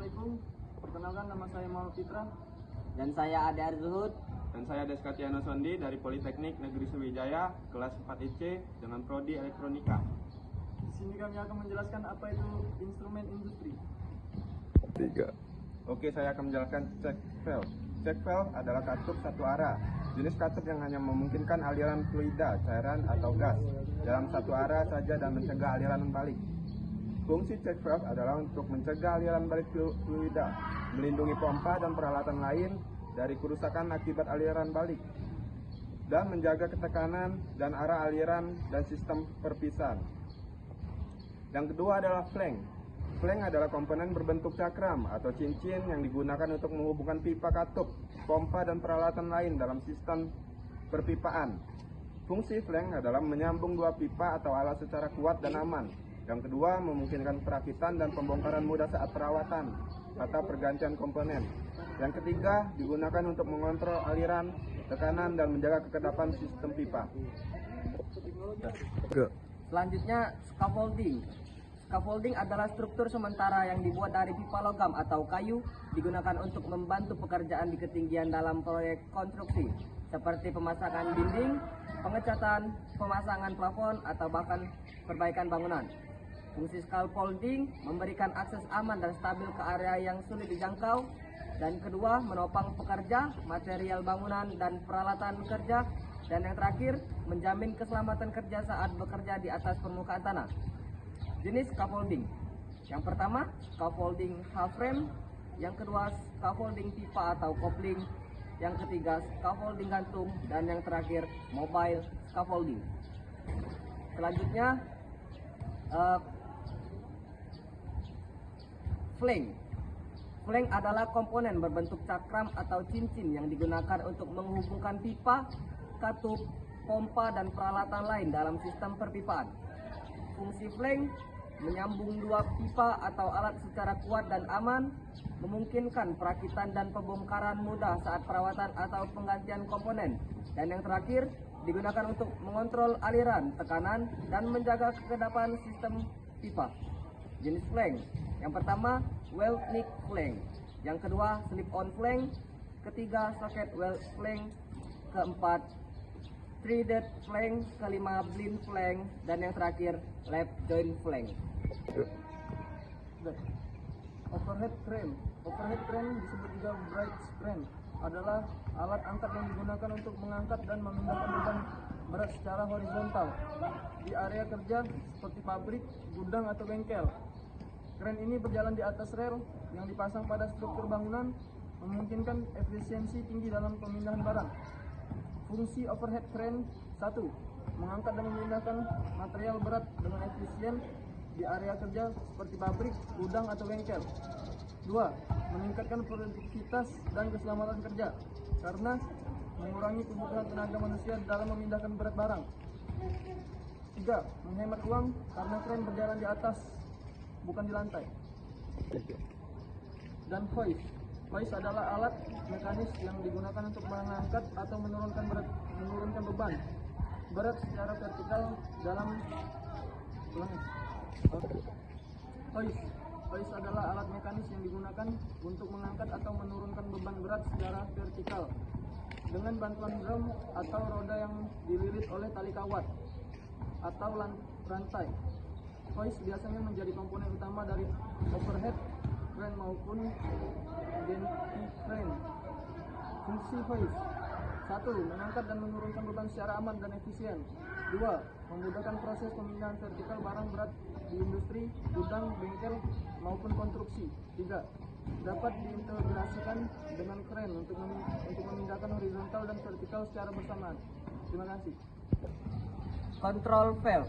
Assalamualaikum. Perkenalkan, nama saya Muhammad Fitra. Dan saya Ade Arzuhud. Dan saya Deskatiano Sondi dari Politeknik Negeri Sriwijaya, kelas 4 IC dengan prodi Elektronika. Di sini kami akan menjelaskan apa itu instrumen industri. 3. Oke, saya akan menjelaskan check valve. Check valve adalah katup satu arah. Jenis katup yang hanya memungkinkan aliran fluida, cairan atau gas dalam satu arah saja dan mencegah aliran balik. Fungsi check valve adalah untuk mencegah aliran balik fluida, melindungi pompa dan peralatan lain dari kerusakan akibat aliran balik, dan menjaga ketekanan dan arah aliran dan sistem perpisahan. Yang kedua adalah flank. Flank adalah komponen berbentuk cakram atau cincin yang digunakan untuk menghubungkan pipa katup, pompa dan peralatan lain dalam sistem perpipaan. Fungsi flank adalah menyambung dua pipa atau alat secara kuat dan aman. Yang kedua, memungkinkan perakitan dan pembongkaran mudah saat perawatan atau pergantian komponen. Yang ketiga, digunakan untuk mengontrol aliran, tekanan, dan menjaga kekedapan sistem pipa. Selanjutnya, scaffolding. Scaffolding adalah struktur sementara yang dibuat dari pipa logam atau kayu, digunakan untuk membantu pekerjaan di ketinggian dalam proyek konstruksi, seperti pemasangan dinding, pengecatan, pemasangan plafon, atau bahkan perbaikan bangunan. Fungsi scaffolding memberikan akses aman dan stabil ke area yang sulit dijangkau. Dan kedua, menopang pekerja, material bangunan, dan peralatan kerja. Dan yang terakhir, menjamin keselamatan kerja saat bekerja di atas permukaan tanah. Jenis scaffolding. Yang pertama, scaffolding half frame. Yang kedua, scaffolding pipa atau kopling. Yang ketiga, scaffolding gantung. Dan yang terakhir, mobile scaffolding. Selanjutnya, flank. Flank adalah komponen berbentuk cakram atau cincin yang digunakan untuk menghubungkan pipa, katup, pompa, dan peralatan lain dalam sistem perpipaan. Fungsi flank menyambung dua pipa atau alat secara kuat dan aman, memungkinkan perakitan dan pembongkaran mudah saat perawatan atau penggantian komponen. Dan yang terakhir, digunakan untuk mengontrol aliran, tekanan, dan menjaga kekedapan sistem pipa. Jenis flank. Yang pertama, weld nick flank. Yang kedua, slip-on flank. Ketiga, socket weld flank. Keempat, threaded flank. Kelima, blind flank. Dan yang terakhir, lap joint flank. Overhead crane. Overhead crane disebut juga bridge crane, adalah alat angkat yang digunakan untuk mengangkat dan memindahkan beban berat secara horizontal di area kerja seperti pabrik, gudang, atau bengkel. Kren ini berjalan di atas rel yang dipasang pada struktur bangunan, memungkinkan efisiensi tinggi dalam pemindahan barang. Fungsi overhead crane: 1. Mengangkat dan memindahkan material berat dengan efisien di area kerja seperti pabrik, gudang, atau bengkel. 2. Meningkatkan produktivitas dan keselamatan kerja karena mengurangi kebutuhan tenaga manusia dalam memindahkan berat barang. 3. Menghemat uang karena kren berjalan di atas, bukan di lantai. Dan hoist. Hoist adalah alat mekanis yang digunakan untuk mengangkat atau menurunkan beban berat secara vertikal dalam hoist. Hoist adalah alat mekanis yang digunakan untuk mengangkat atau menurunkan beban berat secara vertikal dengan bantuan drum atau roda yang dililit oleh tali kawat atau rantai. Hoist biasanya menjadi komponen utama dari overhead crane maupun gantry crane. Fungsi hoist: 1. Mengangkat dan menurunkan beban secara aman dan efisien. 2. Memudahkan proses pemindahan vertikal barang berat di industri, gudang, bengkel, maupun konstruksi. 3. Dapat diintegrasikan dengan crane untuk memindahkan horizontal dan vertikal secara bersamaan. Terima kasih. Control valve.